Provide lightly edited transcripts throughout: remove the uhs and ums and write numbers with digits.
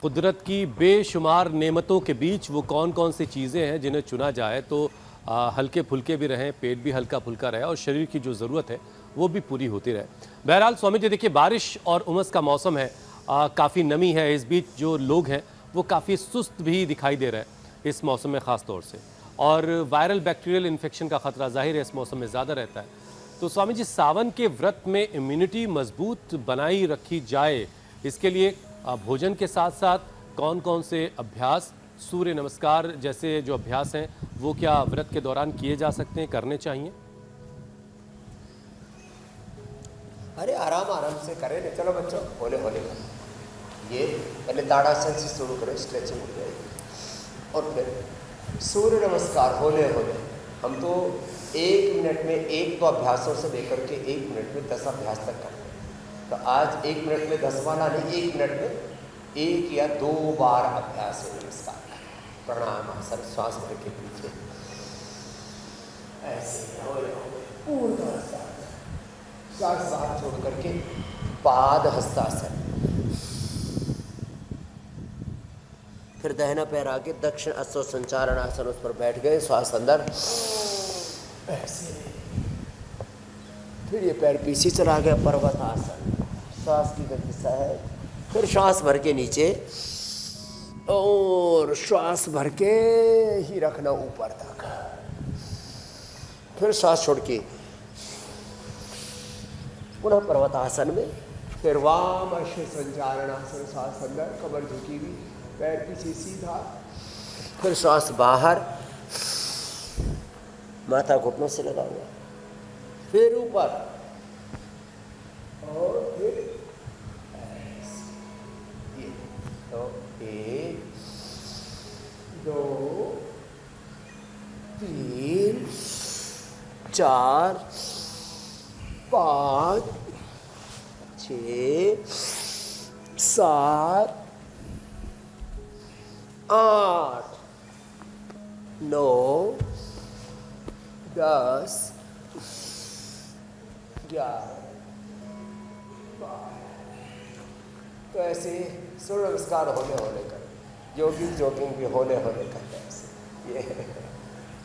कुदरत की बेशुमार नेमतों के बीच वो कौन कौन सी चीज़ें हैं जिन्हें चुना जाए तो हल्के फुल्के भी रहें, पेट भी हल्का फुल्का रहे और शरीर की जो ज़रूरत है वो भी पूरी होती रहे। बहरहाल स्वामी जी देखिए, बारिश और उमस का मौसम है, काफ़ी नमी है, इस बीच जो लोग हैं वो काफ़ी सुस्त भी दिखाई दे रहे हैं इस मौसम में ख़ास तौर से, और वायरल बैक्टीरियल इन्फेक्शन का ख़तरा ज़ाहिर है इस मौसम में ज़्यादा रहता है। तो स्वामी जी, सावन के व्रत में इम्यूनिटी मजबूत बनाई रखी जाए, इसके लिए भोजन के साथ साथ कौन कौन से अभ्यास, सूर्य नमस्कार जैसे जो अभ्यास हैं वो क्या व्रत के दौरान किए जा सकते हैं, करने चाहिए? अरे आराम आराम से करें ना, चलो बच्चों होले होले ये पहले ताड़ासन से शुरू करें, स्ट्रेचिंग हो जाएगी और फिर सूर्य नमस्कार होले होले। हम तो 1 मिनट में एक तो अभ्यासों से लेकर के 1 मिनट में 10 अभ्यास तक करते हैं। तो आज 1 मिनट में 10 वाला नहीं, 1 मिनट में 1 या 2 बार अभ्यास सूर्य नमस्कार का। प्रणाम आसन, श्वास भर के पीछे ऐसे पूर्ण साथ छोड़ करके पाद हस्तासन, फिर दाहिना पैर आगे दक्षिण अश्व संचारण आसन, उस पर बैठ गए, श्वास अंदर ऐसे, फिर ये पैर पीछे चला गया पर्वत आसन, श्वास की गति सहज, फिर श्वास भर के नीचे और श्वास भर के ही रखना ऊपर तक, फिर श्वास छोड़ के पुनः पर्वतासन में, फिर वाम अश्व संचारणासन, श्वास अंदर, कमर झुकी हुई, पैर पीछे सीधा, फिर श्वास बाहर, माथा घुटनों से लगा हुआ, फिर ऊपर और फिर ये तो 1 2 3 4 5 6 7 8 9 10 11 12। तो ऐसे सूर्य नमस्कार होले होले कर, जॉगिंग भी होले होले करते हैं ऐसे,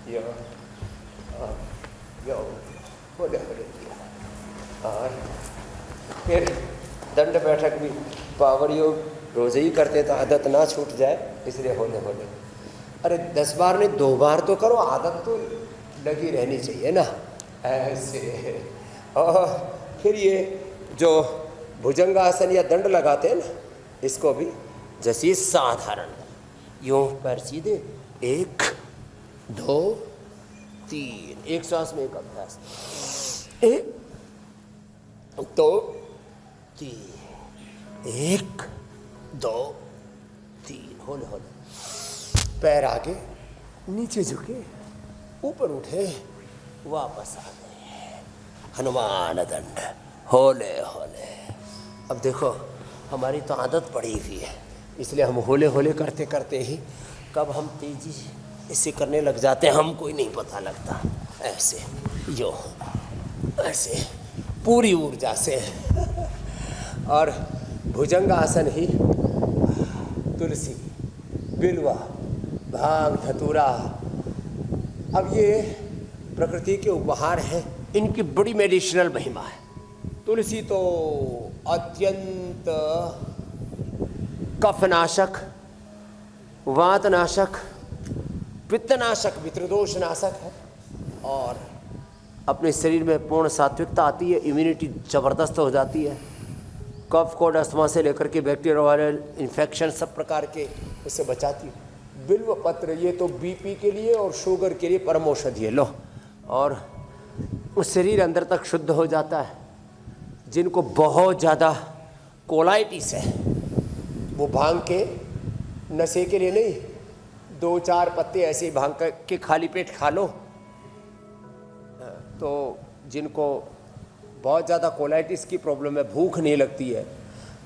ये यो होले होले किया। और फिर दंड बैठक भी पावर योग रोज़ ही करते तो आदत ना छूट जाए, इसलिए होले होले। अरे 10 बार नहीं 2 बार तो करो, आदत तो लगी रहनी चाहिए ना ऐसे। और फिर ये जो भुजंगासन या दंड लगाते हैं ना, इसको भी जैसे साधारण यूँ पैर सीधे, 1 2 3, एक श्वास में एक अभ्यास, 1 2 3, 1 2 3, होले होले, पैर आगे नीचे झुके, ऊपर उठे, वापस आ गए, हनुमान दंड, होले होले। अब देखो हमारी तो आदत पड़ी हुई है, इसलिए हम होले होले करते करते ही कब हम तेजी इससे करने लग जाते हैं हमको ही नहीं पता लगता, ऐसे यो ऐसे पूरी ऊर्जा से। और भुजंगासन ही तुलसी, बिल्वा, भांग, धतूरा, अब ये प्रकृति के उपहार हैं, इनकी बड़ी मेडिसिनल महिमा है। तुलसी तो अत्यंत कफनाशक, वातनाशक, पित्तनाशक, पितृदोषनाशक है, और अपने शरीर में पूर्ण सात्विकता आती है, इम्यूनिटी ज़बरदस्त हो जाती है, कफ कोड अस्थमा से लेकर के बैक्टीरिया वायरल इन्फेक्शन सब प्रकार के इससे बचाती है। बिल्व पत्र ये तो बीपी के लिए और शुगर के लिए परम औषधि है, लो, और उस शरीर अंदर तक शुद्ध हो जाता है। जिनको बहुत ज़्यादा कोलाइटिस है वो भांग के नशे के लिए नहीं, 2-4 पत्ते ऐसे ही भांग के खाली पेट खा लो। तो जिनको बहुत ज़्यादा कोलाइटिस की प्रॉब्लम है, भूख नहीं लगती है,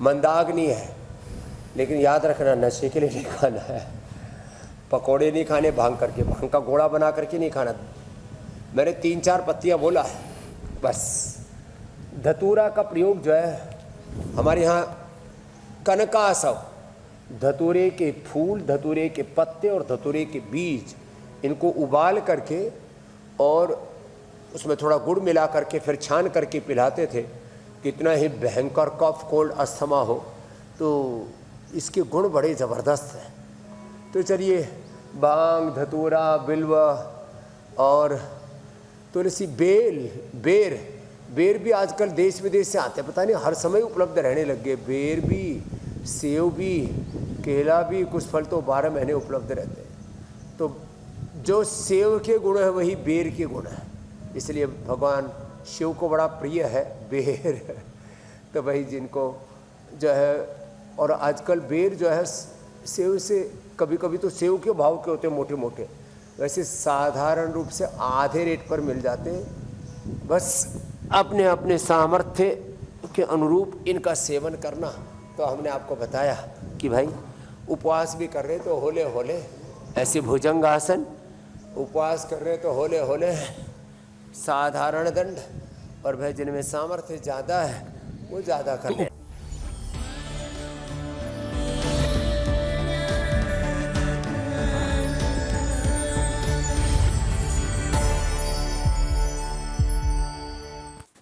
मंदाग्नि है, लेकिन याद रखना नशे के लिए नहीं खाना है, पकोड़े नहीं खाने भांग करके, भांग का गोला बना करके नहीं खाना। मैंने 3-4 पत्तियाँ बोला है बस। धतूरा का प्रयोग जो है हमारे यहाँ कनकासव, धतूरे के फूल, धतूरे के पत्ते और धतूरे के बीज, इनको उबाल करके और उसमें थोड़ा गुड़ मिला करके फिर छान करके पिलाते थे। कितना ही भयंकर कफ कोल्ड अस्थमा हो तो इसके गुण बड़े ज़बरदस्त हैं। तो चलिए, बांग, धतूरा, बिल्व और तुलसी, बेर भी आजकल देश विदेश से आते हैं, पता नहीं हर समय उपलब्ध रहने लग गए। बेर भी, सेव भी, केला भी, कुछ फल तो 12 महीने उपलब्ध रहते हैं। तो जो सेव के गुण है वही बेर के गुण है, इसलिए भगवान शिव को बड़ा प्रिय है बेर। तो भाई जिनको जो है, और आजकल बेर जो है सेव से, कभी कभी तो सेव के भाव के होते हैं मोटे मोटे, वैसे साधारण रूप से आधे रेट पर मिल जाते हैं। बस अपने अपने सामर्थ्य के अनुरूप इनका सेवन करना। तो हमने आपको बताया कि भाई उपवास भी कर रहे तो होले होले ऐसे भुजंगासन, उपवास कर रहे तो होले होले साधारण दंड, और भाई जिनमें सामर्थ्य ज़्यादा है वो ज़्यादा कर लें।